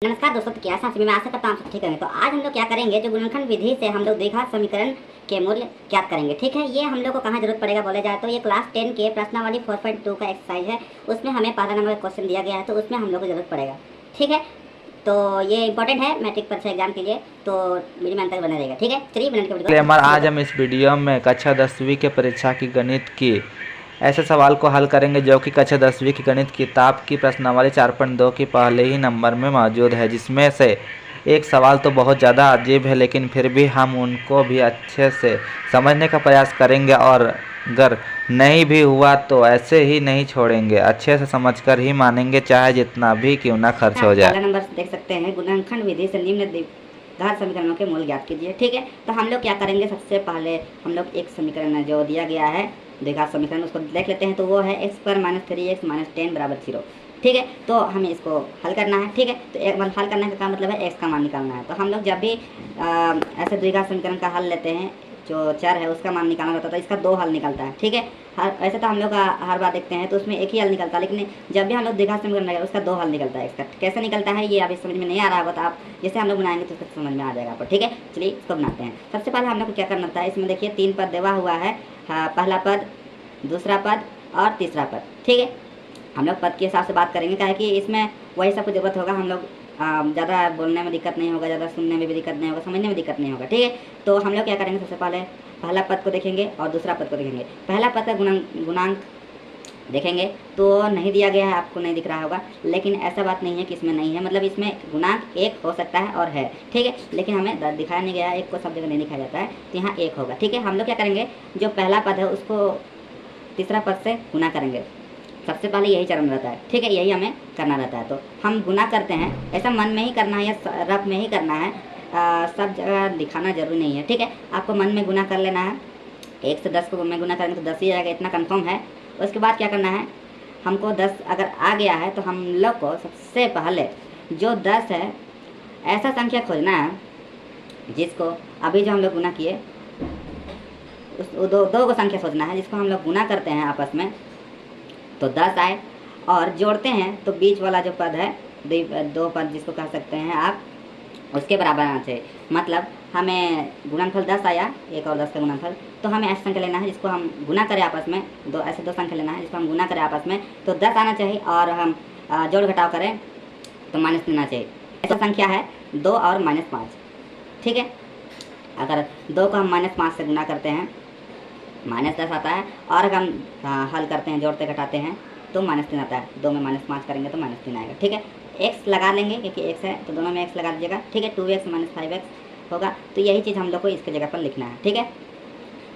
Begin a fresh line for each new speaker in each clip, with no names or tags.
नमस्कार दोस्तों, तो क्या साथ में मैं आशा करता हूँ आप सब ठीक होंगे। तो आज हम लोग क्या करेंगे, जो गुणनखंड विधि से हम लोग द्विघात समीकरण के मूल्य ज्ञात करेंगे। ठीक है, ये हम लोग को कहाँ जरूरत पड़ेगा बोले जाए तो ये क्लास 10 के प्रश्नावली 4.2 का एक्सरसाइज है। उसमें हमें पहला नंबर का क्वेश्चन दिया गया है, तो उसमें हम लोग को जरूरत पड़ेगा। ठीक है, तो ये इंपॉर्टेंट है मैट्रिक परीक्षा एग्जाम के लिए, तो मेरी मेहनत तक बना रहेगा। ठीक है, चलिए मिनट के वीडियो।
आज हम इस वीडियो में कक्षा 10वीं के परीक्षा की गणित की ऐसे सवाल को हल करेंगे जो कि कक्षा 10वीं की गणित किताब की प्रश्नावली 4.2 की पहले ही नंबर में मौजूद है, जिसमें से एक सवाल तो बहुत ज़्यादा अजीब है, लेकिन फिर भी हम उनको भी अच्छे से समझने का प्रयास करेंगे और अगर नहीं भी हुआ तो ऐसे ही नहीं छोड़ेंगे, अच्छे से समझकर ही मानेंगे, चाहे जितना भी क्यों ना खर्च हो जाए।
पहला नंबर देख सकते हैं, गुणनखंड विधि से निम्न द्विघात समीकरणों के मूल ज्ञात कीजिए। ठीक है, तो हम लोग क्या करेंगे, सबसे पहले हम लोग एक समीकरण जो दिया गया है द्विघात समीकरण उसको देख लेते हैं। तो वो है x² - 3x - 10 = 0। ठीक है, तो हमें इसको हल करना है। ठीक है, तो एक बार हल करने का मतलब है x का मान निकालना है। तो हम लोग जब भी ऐसे द्विघात समीकरण का हल लेते हैं, जो चर है उसका मान निकालना रहता है, तो इसका दो हल निकलता है। ठीक है, ऐसे तो हम लोग हर बार देखते हैं तो उसमें एक ही हल निकलता है, लेकिन जब भी हम लोग द्विघात समीकरण लगाए उसका दो हल निकलता है। इसका कैसे निकलता है ये अभी समझ में नहीं आ रहा होगा, तो आप जैसे हम लोग बनाएंगे तो उसका समझ में आ जाएगा आपको। ठीक है, चलिए इसको बनाते हैं। सबसे पहले हम लोग को क्या करना होता है, इसमें देखिए 3 पद देवा हुआ है, पहला पद, दूसरा पद और तीसरा पद। ठीक है, हम लोग पद के हिसाब से बात करेंगे, क्या है कि इसमें वही सब कुछ जरूरत होगा। हम लोग ज़्यादा बोलने में दिक्कत नहीं होगा, ज़्यादा सुनने में भी दिक्कत नहीं होगा, समझने में दिक्कत नहीं होगा। ठीक है, तो हम लोग क्या करेंगे, सबसे पहले पहला पद को देखेंगे और दूसरा पद को देखेंगे। पहला पद का गुणांक देखेंगे तो नहीं दिया गया है, आपको नहीं दिख रहा होगा, लेकिन ऐसा बात नहीं है कि इसमें नहीं है, मतलब इसमें गुणांक एक हो सकता है और है। ठीक है, लेकिन हमें दिखाया नहीं गया है, एक को सब जगह नहीं दिखाया जाता है, तो यहाँ एक होगा। ठीक है, हम लोग क्या करेंगे, जो पहला पद है उसको तीसरा पद से गुना करेंगे। सबसे पहले यही चरण रहता है। ठीक है, यही हमें करना रहता है। तो हम गुना करते हैं, ऐसा मन में ही करना है या रफ में ही करना है, सब जगह दिखाना जरूरी नहीं है। ठीक है, आपको मन में गुना कर लेना है। 1 से 10 को में गुना करेंगे तो 10 ही आएगा, इतना कंफर्म है। उसके बाद क्या करना है, हमको 10 अगर आ गया है तो हम लोग को सबसे पहले जो 10 है ऐसा संख्या खोजना है जिसको अभी जो हम लोग गुना किए उस दो को संख्या सोचना है, जिसको हम लोग गुना करते हैं आपस में तो 10 आए, और जोड़ते हैं तो बीच वाला जो पद है, दो पद जिसको कह सकते हैं आप, उसके बराबर आना चाहिए। मतलब हमें गुणनफल 10 आया, 1 और 10 का गुणनफल, तो हमें ऐसी संख्या लेना है जिसको हम गुना करें आपस में, ऐसे दो संख्या लेना है जिसको हम गुना करें आपस में, तो 10 आना चाहिए, और हम जोड़ घटाव करें तो माइनस लेना चाहिए। ऐसा संख्या है 2 और -5। ठीक है, अगर 2 को हम -5 से गुना करते हैं -10 आता है, और अगर हम हल करते हैं, जोड़ते घटाते हैं तो -3 आता है। 2 में -5 करेंगे तो -3 आएगा। ठीक है, x लगा लेंगे क्योंकि x है, तो दोनों में x लगा दीजिएगा। ठीक है, 2x - 5x होगा, तो यही चीज़ हम लोग को इसके जगह पर लिखना है। ठीक है,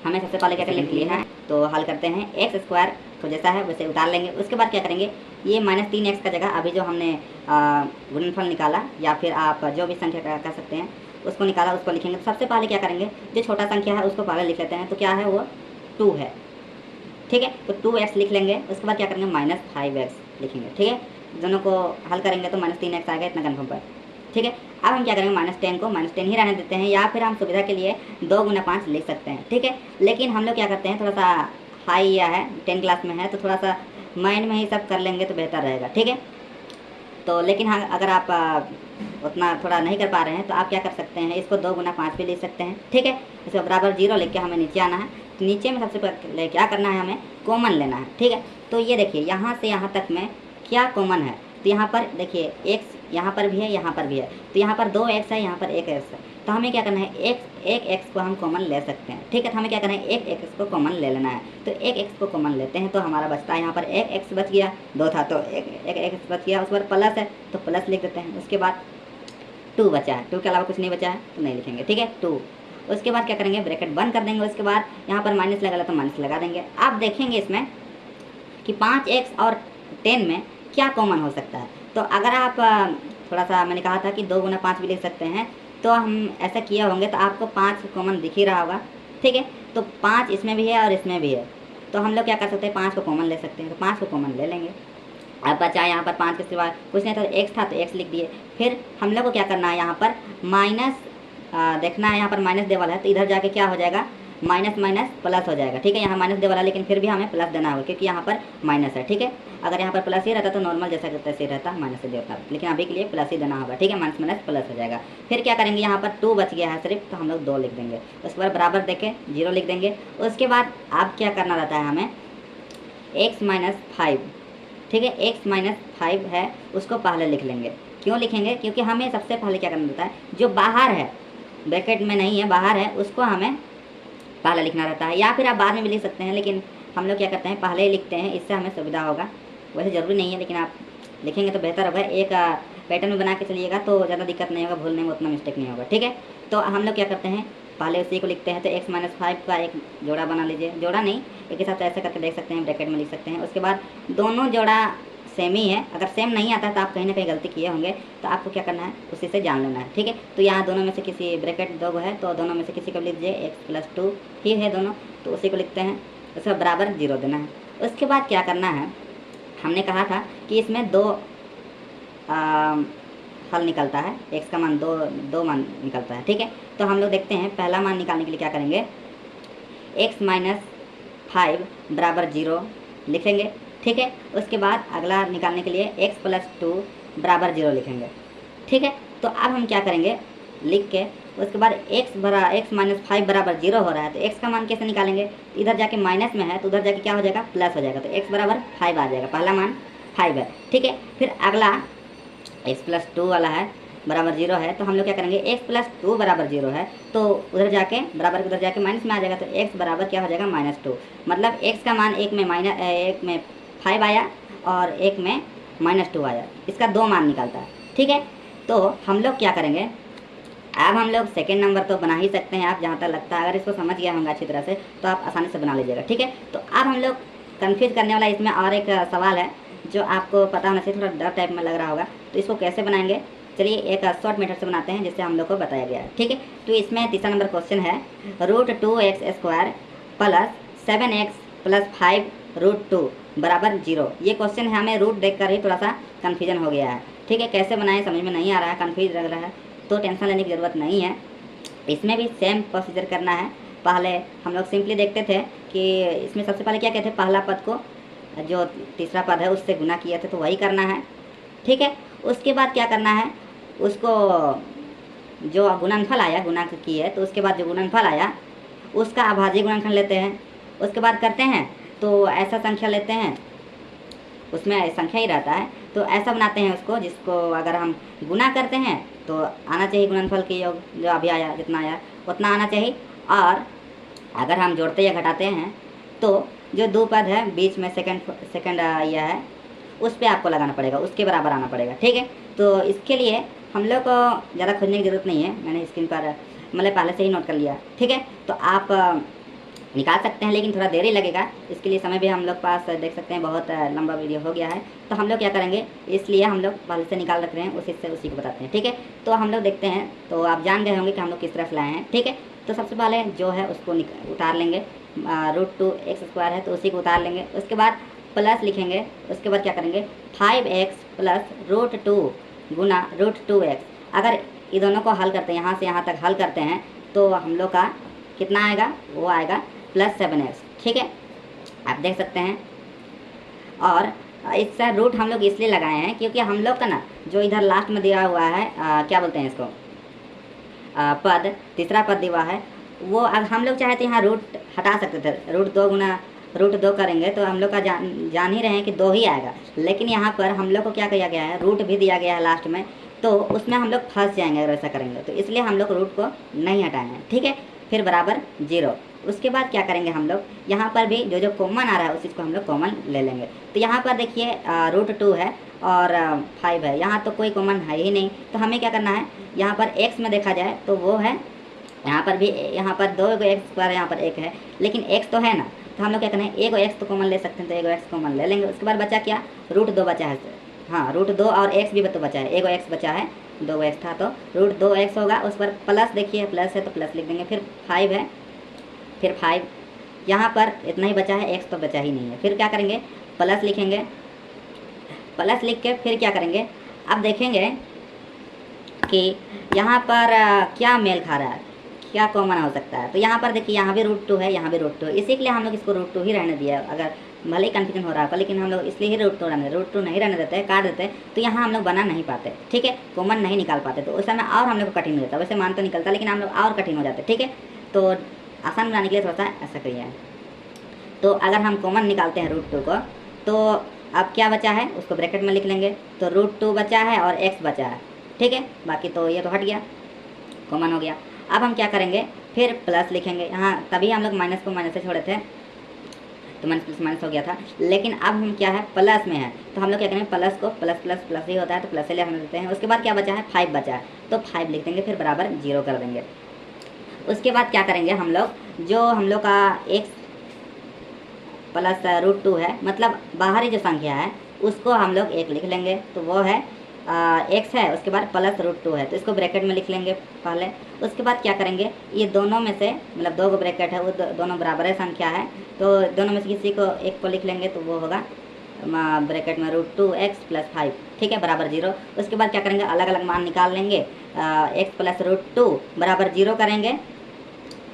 हमें सबसे पहले क्या लिख लिया है, तो हल करते हैं। x² तो जैसा है वैसे उतार लेंगे। उसके बाद क्या करेंगे, ये -3x का जगह अभी जो हमने गुणनफल निकाला, या फिर आप जो भी संख्या कह सकते हैं उसको निकाला, उसको लिखेंगे। तो सबसे पहले क्या करेंगे, जो छोटा संख्या है उसको पहले लिख लेते हैं। तो क्या है वो 2 है। ठीक है, तो 2x लिख लेंगे। उसके बाद क्या करेंगे, -5x लिखेंगे। ठीक है, दोनों को हल करेंगे तो -3x आएगा, इतना कन्फर्म पर। ठीक है, अब हम क्या करेंगे, -10 को -10 ही रहने देते हैं, या फिर हम सुविधा के लिए 2 × 5 लिख सकते हैं। ठीक है, लेकिन हम लोग क्या करते हैं, थोड़ा सा हाई या है 10 क्लास में है, तो थोड़ा सा माइंड में ही सब कर लेंगे तो बेहतर रहेगा। ठीक है, तो लेकिन हाँ, अगर आप उतना थोड़ा नहीं कर पा रहे हैं तो आप क्या कर सकते हैं, इसको 2 × 5 भी लिख सकते हैं। ठीक है, इसको बराबर 0 लिख के हमें नीचे आना है। तो नीचे में सबसे पहले क्या करना है, हमें कॉमन लेना है। ठीक है, तो ये देखिए यहाँ से यहाँ तक में क्या कॉमन है, तो यहाँ पर देखिए x यहाँ पर भी है, यहाँ पर भी है, तो यहाँ पर 2x है, यहाँ पर 1x है, तो हमें क्या करना है, एक x को हम कॉमन ले सकते हैं। ठीक है, तो हमें क्या करना है, एक x को कॉमन ले लेना है। तो एक x को कॉमन लेते हैं तो हमारा बचता है यहाँ पर 1x बच गया, 2 था तो एक x बच गया, उस पर प्लस है तो प्लस लिख देते हैं। उसके बाद 2 बचा है, 2 के अलावा कुछ नहीं बचा है तो नहीं लिखेंगे। ठीक है, 2। उसके बाद क्या करेंगे, ब्रैकेट बंद कर देंगे। उसके बाद यहाँ पर माइनस लगा तो माइनस लगा देंगे। आप देखेंगे इसमें कि 5x और 10 में क्या कॉमन हो सकता है। तो अगर आप थोड़ा सा, मैंने कहा था कि 2 × 5 भी लिख सकते हैं, तो हम ऐसा किए होंगे तो आपको 5 कॉमन दिख ही रहा होगा। ठीक है, तो 5 इसमें भी है और इसमें भी है, तो हम लोग क्या कर सकते हैं, 5 को कॉमन ले सकते हैं। तो 5 को कॉमन ले लेंगे। अब बचा यहाँ पर 5 के सिवा कुछ नहीं था, तो x था तो x लिख दिए। फिर हम लोग को क्या करना है, यहाँ पर माइनस देखना है, यहाँ पर माइनस देवल है, तो इधर जाके क्या हो जाएगा, माइनस माइनस प्लस हो जाएगा, ठीक है। यहाँ माइनस दे वाला, लेकिन फिर भी हमें प्लस देना होगा क्योंकि यहाँ पर माइनस है, ठीक है। अगर यहाँ पर प्लस ही रहता तो नॉर्मल जैसा तैसे रहता, माइनस से देता, लेकिन अभी के लिए प्लस ही देना होगा, ठीक है। माइनस माइनस प्लस हो जाएगा। फिर क्या करेंगे, यहाँ पर 2 बच गया है सिर्फ, तो हम लोग 2 लिख देंगे। उसके बाद बराबर देके 0 लिख देंगे। उसके बाद अब क्या करना रहता है हमें, x माइनस 5, ठीक है। x माइनस 5 है, उसको पहले लिख लेंगे। क्यों लिखेंगे, क्योंकि हमें सबसे पहले क्या करना रहता है, जो बाहर है, ब्रैकेट में नहीं है, बाहर है, उसको हमें पहले लिखना रहता है। या फिर आप बाद में भी लिख सकते हैं, लेकिन हम लोग क्या करते हैं, पहले ही लिखते हैं, इससे हमें सुविधा होगा। वैसे ज़रूरी नहीं है, लेकिन आप लिखेंगे तो बेहतर होगा। एक पैटर्न में बना के चलिएगा तो ज़्यादा दिक्कत नहीं होगा, भूलने में उतना मिस्टेक नहीं होगा, ठीक है। तो हम लोग क्या करते हैं, पहले उसी को लिखते हैं। तो x माइनस 5 का एक जोड़ा बना लीजिए, जोड़ा नहीं, एक के साथ ऐसे करके देख सकते हैं, ब्रैकेट में लिख सकते हैं। उसके बाद दोनों जोड़ा सेम ही है। अगर सेम नहीं आता है तो आप कहीं ना कहीं गलती किए होंगे, तो आपको क्या करना है, उसी से जान लेना है, ठीक है। तो यहाँ दोनों में से किसी, ब्रैकेट 2 है तो दोनों में से किसी को लिख दीजिए, x प्लस 2 ही है दोनों, तो उसी को लिखते हैं। उसके बराबर 0 देना है। उसके बाद क्या करना है, हमने कहा था कि इसमें 2 हल निकलता है, x का मान 2 मान निकलता है, ठीक है। तो हम लोग देखते हैं, पहला मान निकालने के लिए क्या करेंगे, x माइनस 5 बराबर 0 लिखेंगे, ठीक है। उसके बाद अगला निकालने के लिए x प्लस 2 बराबर 0 लिखेंगे, ठीक है। तो अब हम क्या करेंगे, लिख के उसके बाद x माइनस 5 बराबर 0 हो रहा है, तो x का मान कैसे निकालेंगे, तो इधर जाके माइनस में है तो उधर जाके क्या हो जाएगा, प्लस हो जाएगा। तो x बराबर 5 आ जाएगा, पहला मान 5 है, ठीक है। फिर अगला x प्लस 2 वाला है, बराबर 0 है, तो हम लोग क्या करेंगे, x प्लस 2 बराबर 0 है, तो उधर जाके बराबर उधर जाके माइनस में आ जाएगा, तो x बराबर क्या हो जाएगा, -2। मतलब x का मान एक में 5 आया और एक में -2 आया, इसका 2 मान निकालता है, ठीक है। तो हम लोग क्या करेंगे, अब हम लोग सेकेंड नंबर तो बना ही सकते हैं आप, जहाँ तक लगता है। अगर इसको समझ गया होंगे अच्छी तरह से तो आप आसानी से बना लीजिएगा, ठीक है। तो अब हम लोग कन्फ्यूज करने वाला इसमें और एक सवाल है जो आपको पता होना चाहिए, थोड़ा डर टाइप में लग रहा होगा। तो इसको कैसे बनाएंगे, चलिए एक शॉर्ट मेथड से बनाते हैं जिससे हम लोग को बताया गया है, ठीक है। तो इसमें तीसरा नंबर क्वेश्चन है, √2x² प्लस 7x प्लस 5√2 बराबर 0। ये क्वेश्चन है, हमें रूट देखकर ही थोड़ा सा कन्फ्यूजन हो गया है, ठीक है। कैसे बनाएं समझ में नहीं आ रहा है, कन्फ्यूज लग रहा है, तो टेंशन लेने की ज़रूरत नहीं है। इसमें भी सेम प्रोसीजर करना है। पहले हम लोग सिंपली देखते थे कि इसमें सबसे पहले क्या कहते हैं, पहला पद को जो तीसरा पद है उससे गुना किए थे, तो वही करना है, ठीक है। उसके बाद क्या करना है, उसको जो गुणनफल आया, गुना किए तो उसके बाद जो गुणनफल आया उसका अभाज्य गुणनखंड लेते हैं। उसके बाद करते हैं तो ऐसा संख्या लेते हैं, उसमें संख्या ही रहता है, तो ऐसा बनाते हैं उसको, जिसको अगर हम गुना करते हैं तो आना चाहिए गुणनफल के योग, जो अभी आया जितना आया उतना आना चाहिए। और अगर हम जोड़ते या घटाते हैं तो जो 2 पद है बीच में सेकंड यह है, उस पर आपको लगाना पड़ेगा, उसके बराबर आना पड़ेगा, ठीक है। तो इसके लिए हम लोग को ज़्यादा खोजने की ज़रूरत नहीं है, मैंने स्क्रीन पर मतलब पहले से ही नोट कर लिया, ठीक है। तो आप निकाल सकते हैं, लेकिन थोड़ा देर ही लगेगा, इसके लिए समय भी हम लोग पास देख सकते हैं, बहुत लंबा वीडियो हो गया है। तो हम लोग क्या करेंगे, इसलिए हम लोग पहले से निकाल रख रहे हैं, उसी से उसी को बताते हैं, ठीक है। तो हम लोग देखते हैं, तो आप जान गए होंगे कि हम लोग किस तरफ लाए हैं, ठीक है। तो सबसे पहले जो है उसको उतार लेंगे, √2x² है तो उसी को उतार लेंगे। उसके बाद प्लस लिखेंगे। उसके बाद क्या करेंगे, 5x प्लस √2 गुना √2x। अगर ये दोनों को हल करते हैं, यहाँ से यहाँ तक हल करते हैं, तो हम लोग का कितना आएगा, वो आएगा +7x, ठीक है, आप देख सकते हैं। और इसका रूट हम लोग इसलिए लगाए हैं क्योंकि हम लोग का ना जो इधर लास्ट में दिया हुआ है, क्या बोलते हैं इसको, पद, तीसरा पद दिया है, वो अगर हम लोग चाहे तो यहाँ रूट हटा सकते थे। √2 गुना √2 करेंगे तो हम लोग का जान ही रहे हैं कि 2 ही आएगा, लेकिन यहाँ पर हम लोग को क्या किया गया है, रूट भी दिया गया है लास्ट में, तो उसमें हम लोग फंस जाएंगे अगर ऐसा करेंगे, तो इसलिए हम लोग रूट को नहीं हटाए हैं, ठीक है। फिर बराबर 0। उसके बाद क्या करेंगे, हम लोग यहाँ पर भी जो कॉमन आ रहा है उस चीज़ को हम लोग कॉमन ले लेंगे। तो यहाँ पर देखिए √2 है और 5 है, यहाँ तो कोई कॉमन है ही नहीं, तो हमें क्या करना है, यहाँ पर x में देखा जाए तो वो है, यहाँ पर भी, यहाँ पर 2x², यहाँ पर 1 है, लेकिन x तो है ना, तो हम लोग क्या करना है, एक x तो कॉमन ले सकते हैं, तो एक x कॉमन ले लेंगे। उसके बाद बचा क्या, √2 बचा है, हाँ √2 और x भी तो बचा है, एक x बचा है, 2x था तो √2x होगा। उस पर प्लस देखिए, प्लस है तो प्लस लिख देंगे। फिर 5 है, फिर 5, यहाँ पर इतना ही बचा है, x तो बचा ही नहीं है। फिर क्या करेंगे, प्लस लिखेंगे, प्लस लिख के फिर क्या करेंगे, अब देखेंगे कि यहाँ पर क्या मेल खा रहा है, क्या कॉमन हो सकता है। तो यहाँ पर देखिए यहाँ भी √2 है, यहाँ भी √2 है, इसी के लिए हम लोग इसको √2 ही रहने दिया। अगर भले ही कन्फ्यूजन हो रहा है लेकिन हम लोग इसलिए ही √2 नहीं रहने देते हैं, काट देते हैं, तो यहाँ हम लोग बना नहीं पाते, ठीक है, कॉमन नहीं निकाल पाते, तो उस समय और हम लोग को कठिन हो जाता है। वैसे मान तो निकलता लेकिन हम लोग और कठिन हो जाते, ठीक है। तो आसान बनाने के लिए थोड़ा सा ऐसा करिए। तो अगर हम कॉमन निकालते हैं √2 को, तो अब क्या बचा है उसको ब्रैकेट में लिख लेंगे। तो √2 बचा है और x बचा है, ठीक है, बाकी तो ये तो हट गया, कॉमन हो गया। अब हम क्या करेंगे, फिर प्लस लिखेंगे यहाँ, तभी हम लोग माइनस को माइनस से छोड़े थे तो माइनस प्लस माइनस हो गया था, लेकिन अब हम क्या है प्लस में है, तो हम लोग क्या करेंगे प्लस को प्लस प्लस प्लस ही होता है तो प्लस से ले हम देते हैं। उसके बाद क्या बचा है 5 बचा है, तो 5 लिख देंगे, फिर बराबर 0 कर देंगे। उसके बाद क्या करेंगे हम लोग, जो हम लोग का x प्लस √2 है, मतलब बाहरी जो संख्या है उसको हम लोग 1 लिख लेंगे, तो वो है x है, उसके बाद प्लस √2 है, तो इसको ब्रैकेट में लिख लेंगे पहले। उसके बाद क्या करेंगे, ये दोनों में से मतलब 2 ब्रैकेट है, वो दोनों बराबर है संख्या है, तो दोनों में से किसी को एक को लिख लेंगे, तो वो होगा ब्रैकेट में √2x + 5, ठीक है, बराबर 0। उसके बाद क्या करेंगे, अलग अलग मान निकाल लेंगे, x + √2 बराबर 0 करेंगे,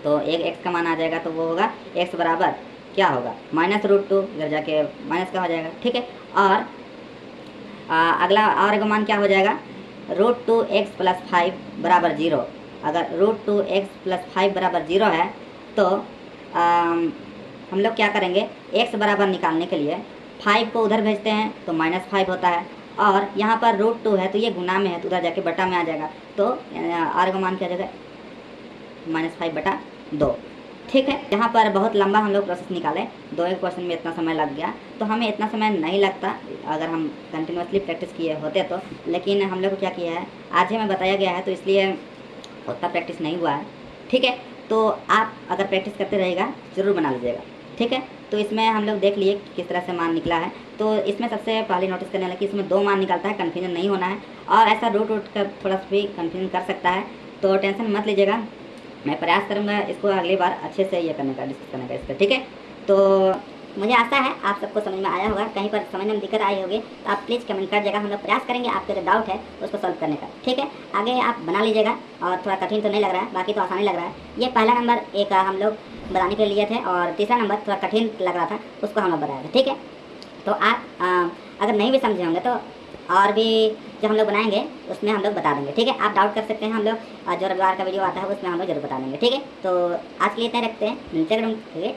तो एक x का मान आ जाएगा, तो वो होगा x बराबर क्या होगा -√2, इधर जाके माइनस का हो जाएगा, ठीक है। और अगला और एक मान क्या हो जाएगा, √2x + 5 बराबर 0। अगर √2x + 5 बराबर 0 है तो हम लोग क्या करेंगे, x बराबर निकालने के लिए 5 को उधर भेजते हैं तो -5 होता है, और यहाँ पर √2 है तो ये गुना में है तो उधर जाके बटा में आ जाएगा, तो r का मान क्या आ जाएगा -5/2, ठीक है। यहाँ पर बहुत लंबा हम लोग प्रोसेस निकाले, 2 क्वेश्चन में इतना समय लग गया, तो हमें इतना समय नहीं लगता अगर हम कंटिन्यूसली प्रैक्टिस किए होते तो, लेकिन हम लोग को क्या किया है आज ही हमें बताया गया है तो इसलिए उतना प्रैक्टिस नहीं हुआ है, ठीक है। तो आप अगर प्रैक्टिस करते रहिएगा ज़रूर बना लीजिएगा, ठीक है। तो इसमें हम लोग देख लिए किस तरह से मान निकला है, तो इसमें सबसे पहले नोटिस करने लगे कि इसमें 2 मान निकलता है, कन्फ्यूजन नहीं होना है, और ऐसा रूट कर थोड़ा सा भी कन्फ्यूजन कर सकता है, तो टेंशन मत लीजिएगा। मैं प्रयास करूँगा इसको अगली बार अच्छे से ये करने का, डिस्कस करने का इस पर, ठीक है। तो मुझे आशा है आप सबको समझ में आया होगा, कहीं पर समझने में दिक्कत आई होगी तो आप प्लीज़ कमेंट कर दीजिएगा, हम लोग प्रयास करेंगे आपके जो डाउट है उसको सॉल्व करने का, ठीक है। आगे आप बना लीजिएगा, और थोड़ा कठिन तो नहीं लग रहा है, बाकी तो आसानी लग रहा है। ये पहला नंबर एक हम लोग बनाने के लिए थे, और तीसरा नंबर थोड़ा कठिन लग रहा था, उसको हम लोग बनाए थे, ठीक है। तो आप अगर नहीं भी समझे होंगे तो और भी जो हम लोग बनाएंगे उसमें हम लोग बता देंगे, ठीक है। आप डाउट कर सकते हैं, हम लोग जो रविवार का वीडियो आता है उसमें हम लोग जरूर बता देंगे, ठीक है। तो आज के लिए इतना रखते हैं, मिलते हैं, ठीक है।